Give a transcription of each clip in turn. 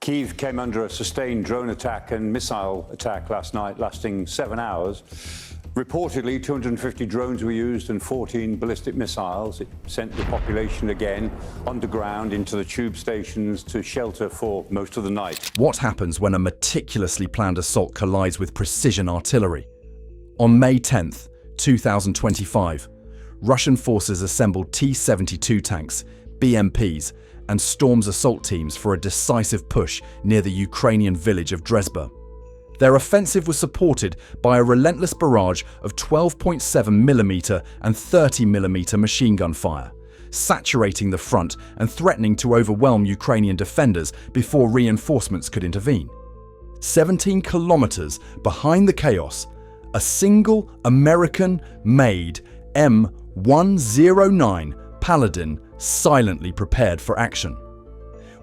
Kyiv came under a sustained drone attack and missile attack last night, lasting 7 hours. Reportedly, 250 drones were used and 14 ballistic missiles. It sent the population again underground into the tube stations to shelter for most of the night. What happens when a meticulously planned assault collides with precision artillery? On May 10th, 2025, Russian forces assembled T-72 tanks, BMPs, and storms assault teams for a decisive push near the Ukrainian village of Dresbah. Their offensive was supported by a relentless barrage of 12.7mm and 30mm machine gun fire, saturating the front and threatening to overwhelm Ukrainian defenders before reinforcements could intervene. 17 kilometers behind the chaos, a single American-made M109 Paladin silently prepared for action.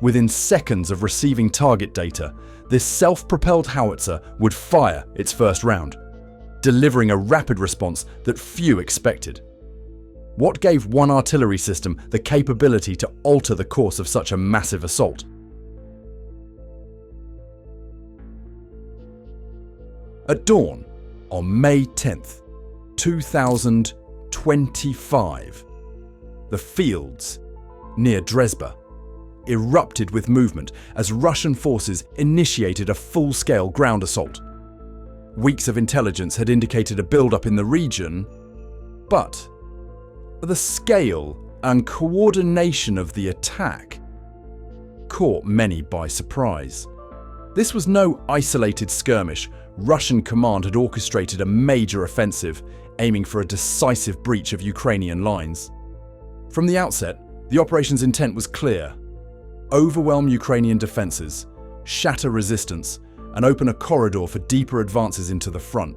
Within seconds of receiving target data, this self-propelled howitzer would fire its first round, delivering a rapid response that few expected. What gave one artillery system the capability to alter the course of such a massive assault? At dawn, on May 10th, 2025, the fields near Dresbah erupted with movement as Russian forces initiated a full-scale ground assault. Weeks of intelligence had indicated a build-up in the region, but the scale and coordination of the attack caught many by surprise. This was no isolated skirmish. Russian command had orchestrated a major offensive, aiming for a decisive breach of Ukrainian lines. From the outset, the operation's intent was clear: overwhelm Ukrainian defenses, shatter resistance, and open a corridor for deeper advances into the front.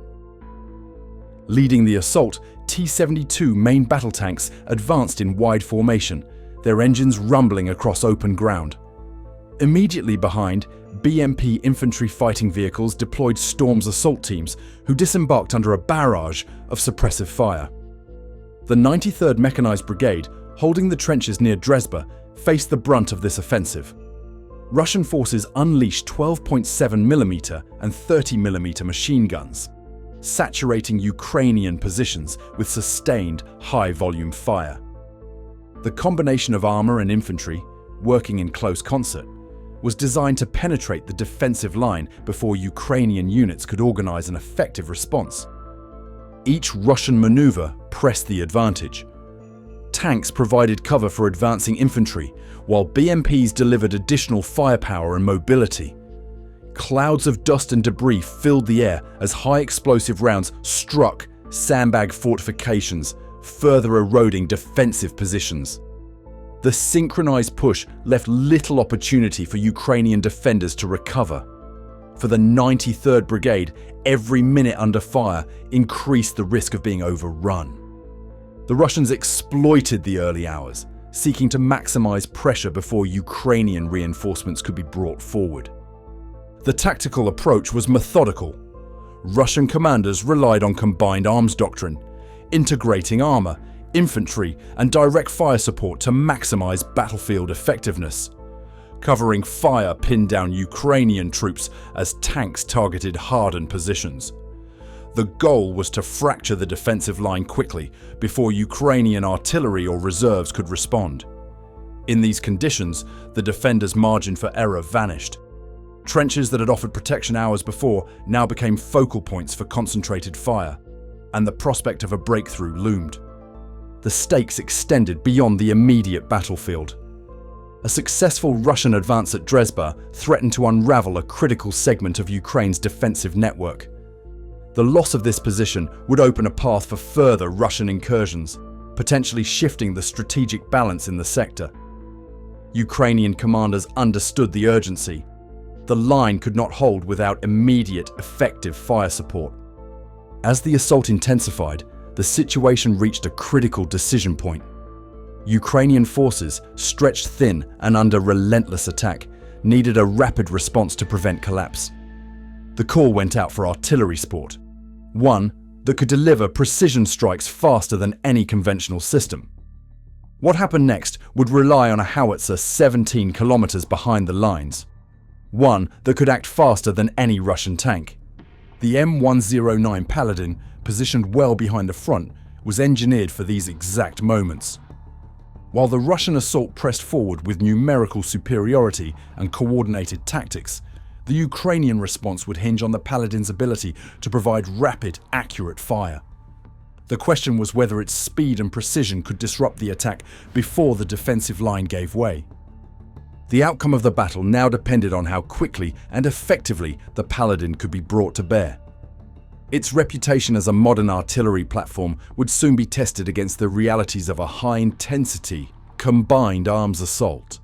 Leading the assault, T-72 main battle tanks advanced in wide formation, their engines rumbling across open ground. Immediately behind, BMP infantry fighting vehicles deployed Storm's assault teams, who disembarked under a barrage of suppressive fire. The 93rd Mechanized Brigade, holding the trenches near Dresbah, faced the brunt of this offensive. Russian forces unleashed 12.7mm and 30mm machine guns, saturating Ukrainian positions with sustained high-volume fire. The combination of armor and infantry, working in close concert, was designed to penetrate the defensive line before Ukrainian units could organize an effective response. Each Russian maneuver pressed the advantage. Tanks provided cover for advancing infantry, while BMPs delivered additional firepower and mobility. Clouds of dust and debris filled the air as high-explosive rounds struck sandbag fortifications, further eroding defensive positions. The synchronized push left little opportunity for Ukrainian defenders to recover. For the 93rd Brigade, every minute under fire increased the risk of being overrun. The Russians exploited the early hours, seeking to maximize pressure before Ukrainian reinforcements could be brought forward. The tactical approach was methodical. Russian commanders relied on combined arms doctrine, integrating armor, infantry, and direct fire support to maximize battlefield effectiveness. Covering fire pinned down Ukrainian troops as tanks targeted hardened positions. The goal was to fracture the defensive line quickly before Ukrainian artillery or reserves could respond. In these conditions, the defenders' margin for error vanished. Trenches that had offered protection hours before now became focal points for concentrated fire, and the prospect of a breakthrough loomed. The stakes extended beyond the immediate battlefield. A successful Russian advance at Dresbah threatened to unravel a critical segment of Ukraine's defensive network. The loss of this position would open a path for further Russian incursions, potentially shifting the strategic balance in the sector. Ukrainian commanders understood the urgency. The line could not hold without immediate, effective fire support. As the assault intensified, the situation reached a critical decision point. Ukrainian forces, stretched thin and under relentless attack, needed a rapid response to prevent collapse. The call went out for artillery support, one that could deliver precision strikes faster than any conventional system. What happened next would rely on a howitzer 17 kilometers behind the lines. one that could act faster than any Russian tank. The M109 Paladin, positioned well behind the front, was engineered for these exact moments. While the Russian assault pressed forward with numerical superiority and coordinated tactics, the Ukrainian response would hinge on the Paladin's ability to provide rapid, accurate fire. The question was whether its speed and precision could disrupt the attack before the defensive line gave way. The outcome of the battle now depended on how quickly and effectively the Paladin could be brought to bear. Its reputation as a modern artillery platform would soon be tested against the realities of a high-intensity, combined arms assault.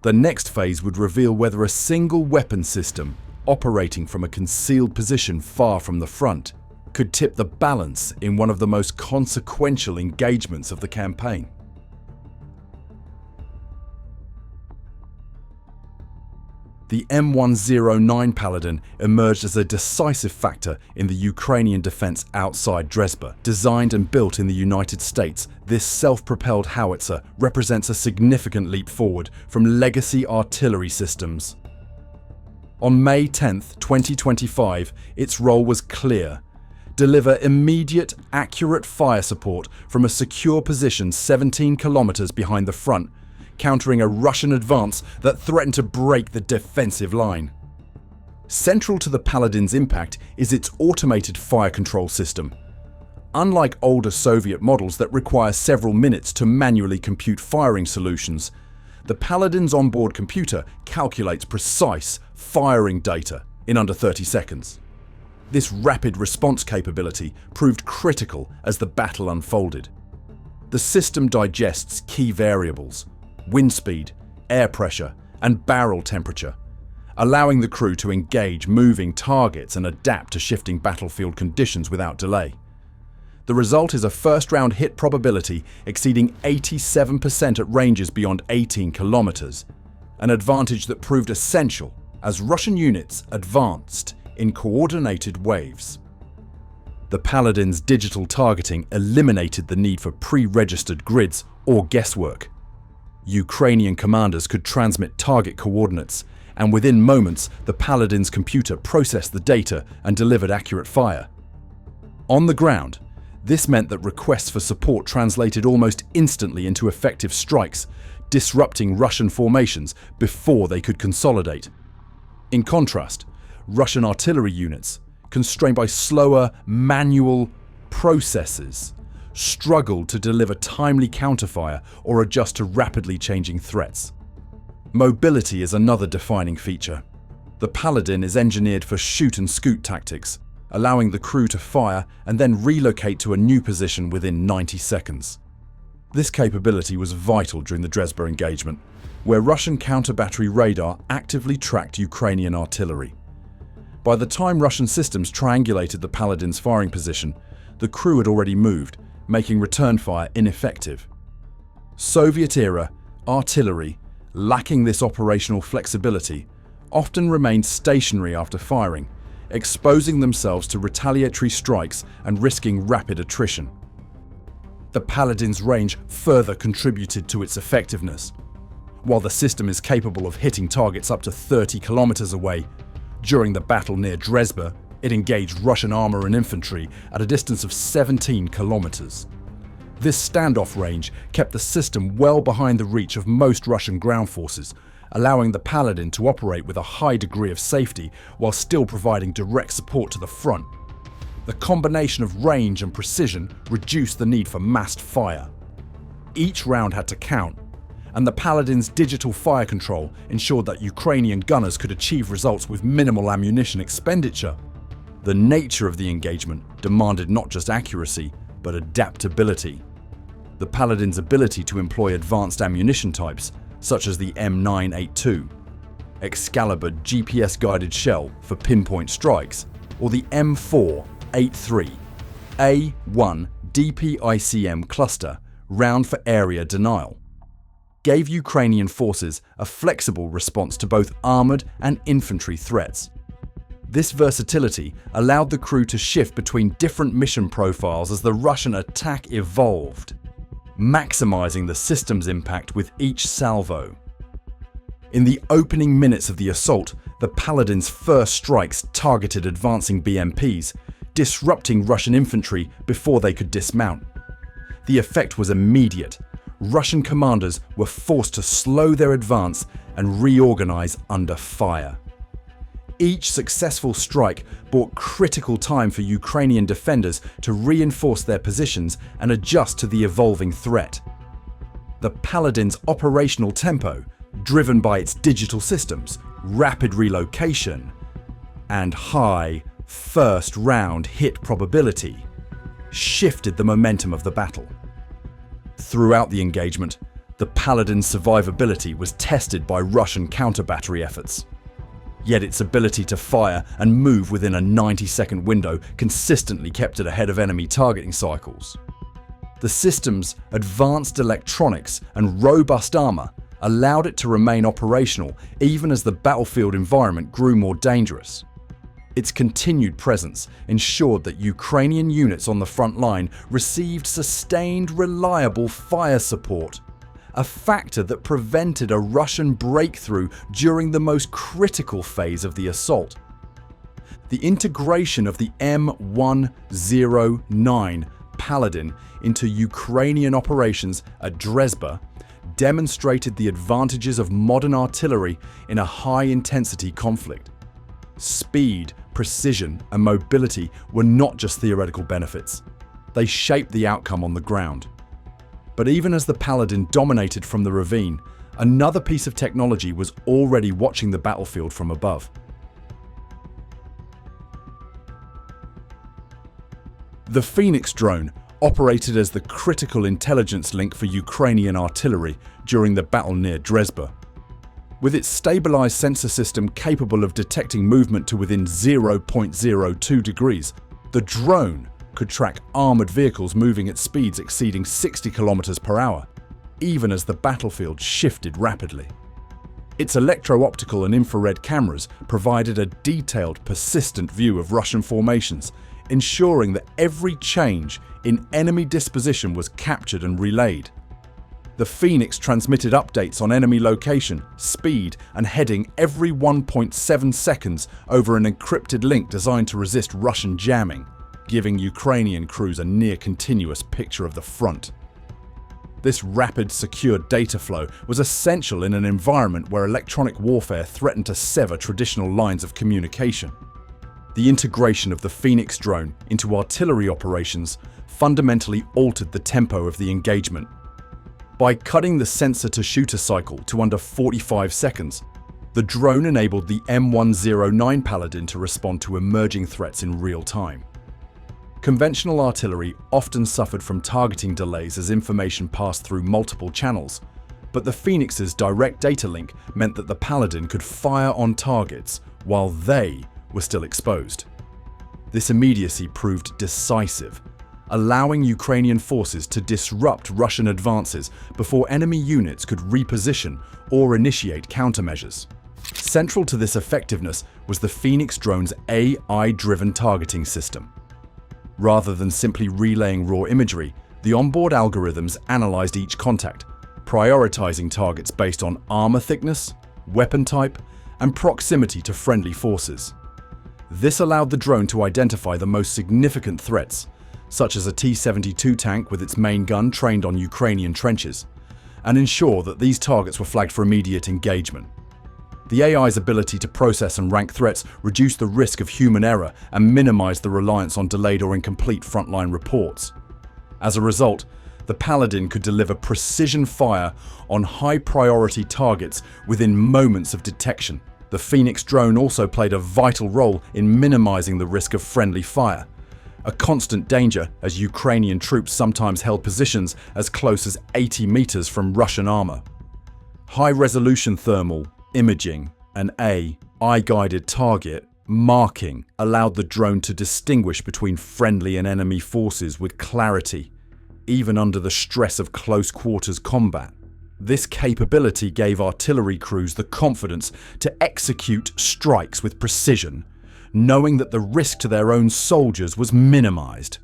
The next phase would reveal whether a single weapon system, operating from a concealed position far from the front, could tip the balance in one of the most consequential engagements of the campaign. The M109 Paladin emerged as a decisive factor in the Ukrainian defense outside Dresbah. Designed and built in the United States, this self-propelled howitzer represents a significant leap forward from legacy artillery systems. On May 10, 2025, its role was clear: deliver immediate, accurate fire support from a secure position 17 kilometers behind the front, countering a Russian advance that threatened to break the defensive line. Central to the Paladin's impact is its automated fire control system. Unlike older Soviet models that require several minutes to manually compute firing solutions, the Paladin's onboard computer calculates precise firing data in under 30 seconds. This rapid response capability proved critical as the battle unfolded. The system digests key variables: wind speed, air pressure, and barrel temperature, allowing the crew to engage moving targets and adapt to shifting battlefield conditions without delay. The result is a first-round hit probability exceeding 87% at ranges beyond 18 kilometers, an advantage that proved essential as Russian units advanced in coordinated waves. The Paladin's digital targeting eliminated the need for pre-registered grids or guesswork. Ukrainian commanders could transmit target coordinates, and within moments, the Paladin's computer processed the data and delivered accurate fire. On the ground, this meant that requests for support translated almost instantly into effective strikes, disrupting Russian formations before they could consolidate. In contrast, Russian artillery units, constrained by slower, manual processes, struggled to deliver timely counterfire or adjust to rapidly changing threats. Mobility is another defining feature. The Paladin is engineered for shoot and scoot tactics, allowing the crew to fire and then relocate to a new position within 90 seconds. This capability was vital during the Dresbah engagement, where Russian counter-battery radar actively tracked Ukrainian artillery. By the time Russian systems triangulated the Paladin's firing position, the crew had already moved, making return fire ineffective. Soviet-era artillery, lacking this operational flexibility, often remained stationary after firing, exposing themselves to retaliatory strikes and risking rapid attrition. The Paladin's range further contributed to its effectiveness. While the system is capable of hitting targets up to 30 kilometers away, during the battle near Dresbah, it engaged Russian armor and infantry at a distance of 17 kilometers. This standoff range kept the system well behind the reach of most Russian ground forces, allowing the Paladin to operate with a high degree of safety while still providing direct support to the front. The combination of range and precision reduced the need for massed fire. Each round had to count, and the Paladin's digital fire control ensured that Ukrainian gunners could achieve results with minimal ammunition expenditure. The nature of the engagement demanded not just accuracy, but adaptability. The Paladin's ability to employ advanced ammunition types, such as the M982, Excalibur GPS-guided shell for pinpoint strikes, or the M483, A1 DPICM cluster, round for area denial, gave Ukrainian forces a flexible response to both armoured and infantry threats. This versatility allowed the crew to shift between different mission profiles as the Russian attack evolved, maximising the system's impact with each salvo. In the opening minutes of the assault, the Paladin's first strikes targeted advancing BMPs, disrupting Russian infantry before they could dismount. The effect was immediate. Russian commanders were forced to slow their advance and reorganize under fire. Each successful strike bought critical time for Ukrainian defenders to reinforce their positions and adjust to the evolving threat. The Paladin's operational tempo, driven by its digital systems, rapid relocation, and high first-round hit probability, shifted the momentum of the battle. Throughout the engagement, the Paladin's survivability was tested by Russian counter-battery efforts. Yet its ability to fire and move within a 90-second window consistently kept it ahead of enemy targeting cycles. The system's advanced electronics and robust armor allowed it to remain operational even as the battlefield environment grew more dangerous. Its continued presence ensured that Ukrainian units on the front line received sustained, reliable fire support, a factor that prevented a Russian breakthrough during the most critical phase of the assault. The integration of the M109 Paladin into Ukrainian operations at Dresbah demonstrated the advantages of modern artillery in a high-intensity conflict. Speed, precision, and mobility were not just theoretical benefits. They shaped the outcome on the ground. But even as the Paladin dominated from the ravine, another piece of technology was already watching the battlefield from above. The Phoenix drone operated as the critical intelligence link for Ukrainian artillery during the battle near Dresbah. With its stabilized sensor system capable of detecting movement to within 0.02 degrees, the drone could track armored vehicles moving at speeds exceeding 60 km per hour, even as the battlefield shifted rapidly. Its electro-optical and infrared cameras provided a detailed, persistent view of Russian formations, ensuring that every change in enemy disposition was captured and relayed. The Phoenix transmitted updates on enemy location, speed, and heading every 1.7 seconds over an encrypted link designed to resist Russian jamming, giving Ukrainian crews a near-continuous picture of the front. This rapid, secure data flow was essential in an environment where electronic warfare threatened to sever traditional lines of communication. The integration of the Phoenix drone into artillery operations fundamentally altered the tempo of the engagement. By cutting the sensor-to-shooter cycle to under 45 seconds, the drone enabled the M109 Paladin to respond to emerging threats in real time. Conventional artillery often suffered from targeting delays as information passed through multiple channels, but the Phoenix's direct data link meant that the Paladin could fire on targets while they were still exposed. This immediacy proved decisive, allowing Ukrainian forces to disrupt Russian advances before enemy units could reposition or initiate countermeasures. Central to this effectiveness was the Phoenix drone's AI-driven targeting system. Rather than simply relaying raw imagery, the onboard algorithms analyzed each contact, prioritizing targets based on armor thickness, weapon type, and proximity to friendly forces. This allowed the drone to identify the most significant threats, such as a T-72 tank with its main gun trained on Ukrainian trenches, and ensure that these targets were flagged for immediate engagement. The AI's ability to process and rank threats reduced the risk of human error and minimized the reliance on delayed or incomplete frontline reports. As a result, the Paladin could deliver precision fire on high-priority targets within moments of detection. The Phoenix drone also played a vital role in minimizing the risk of friendly fire, a constant danger as Ukrainian troops sometimes held positions as close as 80 meters from Russian armor. High-resolution thermal imaging and AI-guided target marking allowed the drone to distinguish between friendly and enemy forces with clarity, even under the stress of close-quarters combat. This capability gave artillery crews the confidence to execute strikes with precision, knowing that the risk to their own soldiers was minimized.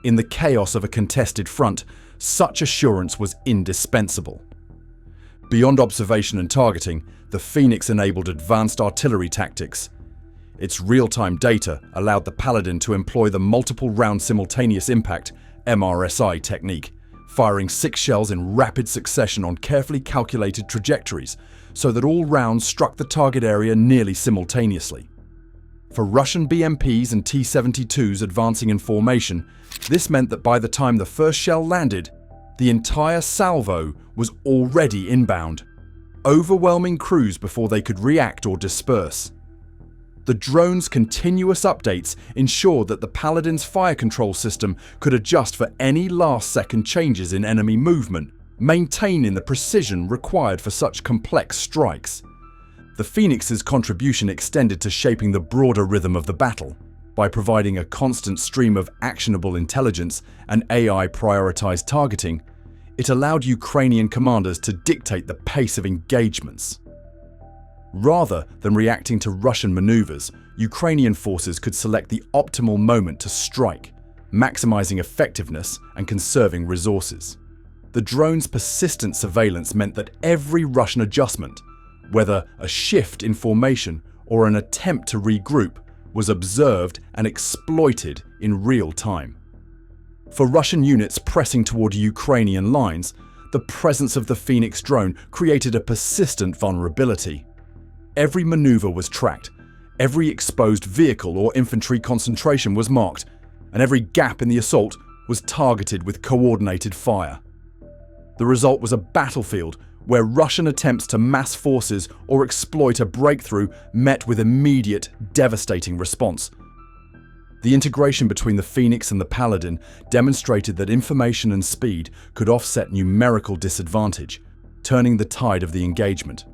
In the chaos of a contested front, such assurance was indispensable. Beyond observation and targeting, the Phoenix enabled advanced artillery tactics. Its real-time data allowed the Paladin to employ the multiple round simultaneous impact (MRSI) technique, firing 6 shells in rapid succession on carefully calculated trajectories so that all rounds struck the target area nearly simultaneously. For Russian BMPs and T-72s advancing in formation, this meant that by the time the first shell landed, the entire salvo was already inbound, overwhelming crews before they could react or disperse. The drone's continuous updates ensured that the Paladin's fire control system could adjust for any last-second changes in enemy movement, maintaining the precision required for such complex strikes. The Phoenix's contribution extended to shaping the broader rhythm of the battle. By providing a constant stream of actionable intelligence and AI-prioritized targeting, it allowed Ukrainian commanders to dictate the pace of engagements. Rather than reacting to Russian maneuvers, Ukrainian forces could select the optimal moment to strike, maximizing effectiveness and conserving resources. The drone's persistent surveillance meant that every Russian adjustment, whether a shift in formation or an attempt to regroup, was observed and exploited in real time. For Russian units pressing toward Ukrainian lines, the presence of the Phoenix drone created a persistent vulnerability. Every maneuver was tracked, every exposed vehicle or infantry concentration was marked, and every gap in the assault was targeted with coordinated fire. The result was a battlefield where Russian attempts to mass forces or exploit a breakthrough met with immediate, devastating response. The integration between the Phoenix and the Paladin demonstrated that information and speed could offset numerical disadvantage, turning the tide of the engagement.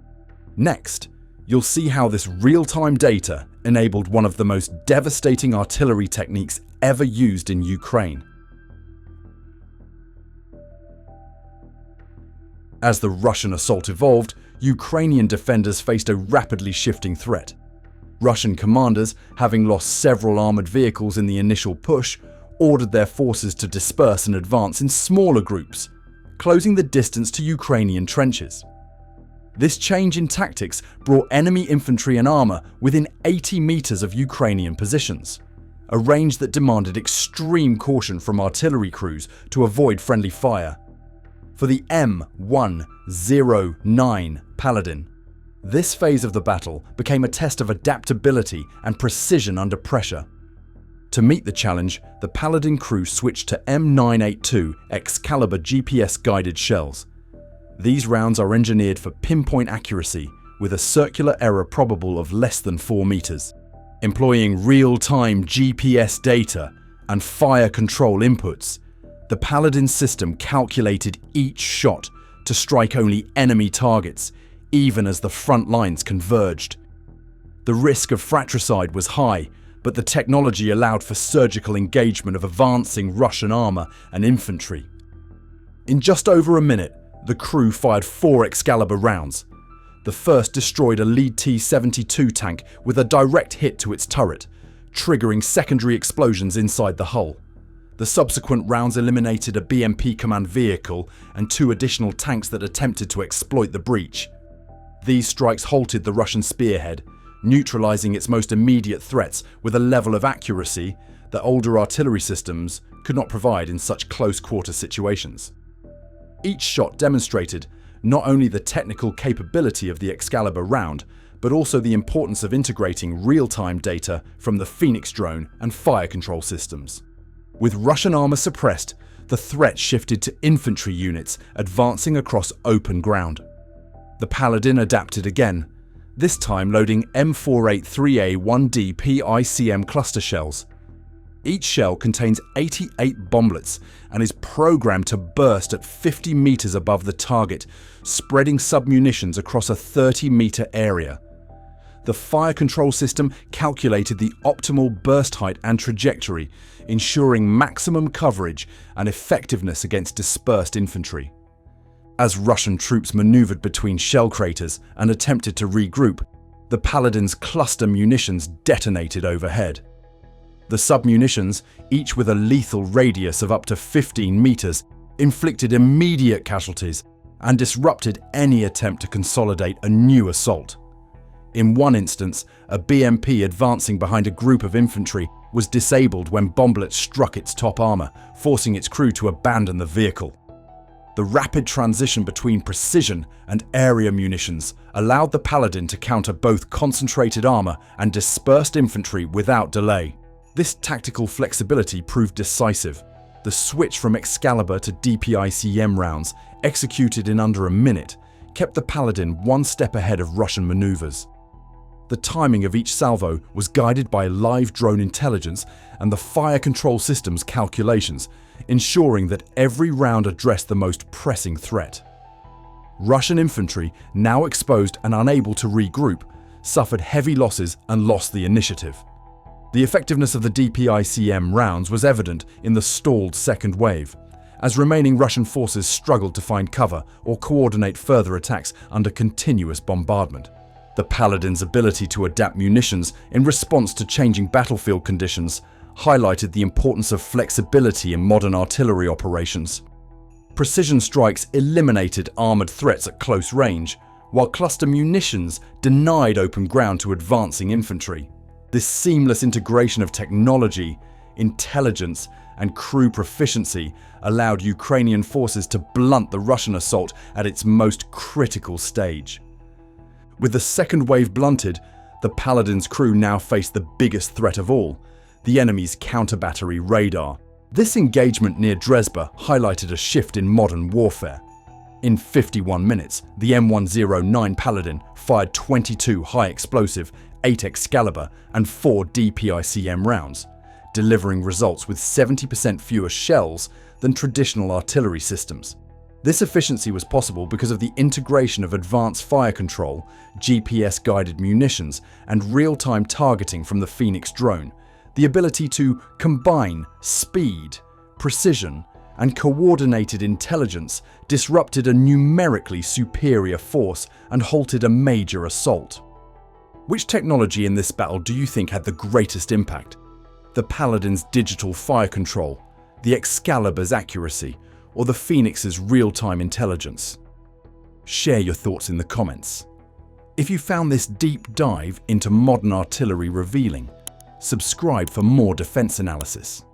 Next, you'll see how this real-time data enabled one of the most devastating artillery techniques ever used in Ukraine. As the Russian assault evolved, Ukrainian defenders faced a rapidly shifting threat. Russian commanders, having lost several armored vehicles in the initial push, ordered their forces to disperse and advance in smaller groups, closing the distance to Ukrainian trenches. This change in tactics brought enemy infantry and armor within 80 meters of Ukrainian positions, a range that demanded extreme caution from artillery crews to avoid friendly fire. For the M109 Paladin, this phase of the battle became a test of adaptability and precision under pressure. To meet the challenge, the Paladin crew switched to M982 Excalibur GPS-guided shells. These rounds are engineered for pinpoint accuracy with a circular error probable of less than 4 meters. Employing real-time GPS data and fire control inputs, the Paladin system calculated each shot to strike only enemy targets, even as the front lines converged. The risk of fratricide was high, but the technology allowed for surgical engagement of advancing Russian armor and infantry. In just over a minute, the crew fired 4 Excalibur rounds. The first destroyed a lead T-72 tank with a direct hit to its turret, triggering secondary explosions inside the hull. The subsequent rounds eliminated a BMP command vehicle and 2 additional tanks that attempted to exploit the breach. These strikes halted the Russian spearhead, neutralizing its most immediate threats with a level of accuracy that older artillery systems could not provide in such close-quarter situations. Each shot demonstrated not only the technical capability of the Excalibur round, but also the importance of integrating real-time data from the Phoenix drone and fire control systems. With Russian armor suppressed, the threat shifted to infantry units advancing across open ground. The Paladin adapted again, this time loading M483A1D PICM cluster shells. Each shell contains 88 bomblets and is programmed to burst at 50 meters above the target, spreading submunitions across a 30-meter area. The fire control system calculated the optimal burst height and trajectory, ensuring maximum coverage and effectiveness against dispersed infantry. As Russian troops maneuvered between shell craters and attempted to regroup, the Paladin's cluster munitions detonated overhead. The submunitions, each with a lethal radius of up to 15 meters, inflicted immediate casualties and disrupted any attempt to consolidate a new assault. In one instance, a BMP advancing behind a group of infantry was disabled when bomblets struck its top armor, forcing its crew to abandon the vehicle. The rapid transition between precision and area munitions allowed the Paladin to counter both concentrated armor and dispersed infantry without delay. This tactical flexibility proved decisive. The switch from Excalibur to DPICM rounds, executed in under a minute, kept the Paladin one step ahead of Russian maneuvers. The timing of each salvo was guided by live drone intelligence and the fire control system's calculations, ensuring that every round addressed the most pressing threat. Russian infantry, now exposed and unable to regroup, suffered heavy losses and lost the initiative. The effectiveness of the DPICM rounds was evident in the stalled second wave, as remaining Russian forces struggled to find cover or coordinate further attacks under continuous bombardment. The Paladin's ability to adapt munitions in response to changing battlefield conditions highlighted the importance of flexibility in modern artillery operations. Precision strikes eliminated armoured threats at close range, while cluster munitions denied open ground to advancing infantry. This seamless integration of technology, intelligence, and crew proficiency allowed Ukrainian forces to blunt the Russian assault at its most critical stage. With the second wave blunted, the Paladin's crew now faced the biggest threat of all, the enemy's counter-battery radar. This engagement near Dresbah highlighted a shift in modern warfare. In 51 minutes, the M109 Paladin fired 22 high-explosive, 8 Excalibur and 4 DPICM rounds, delivering results with 70% fewer shells than traditional artillery systems. This efficiency was possible because of the integration of advanced fire control, GPS-guided munitions, and real-time targeting from the Phoenix drone. The ability to combine speed, precision, and coordinated intelligence disrupted a numerically superior force and halted a major assault. Which technology in this battle do you think had the greatest impact? The Paladin's digital fire control, the Excalibur's accuracy, or the Phoenix's real-time intelligence? Share your thoughts in the comments. If you found this deep dive into modern artillery revealing, subscribe for more defense analysis.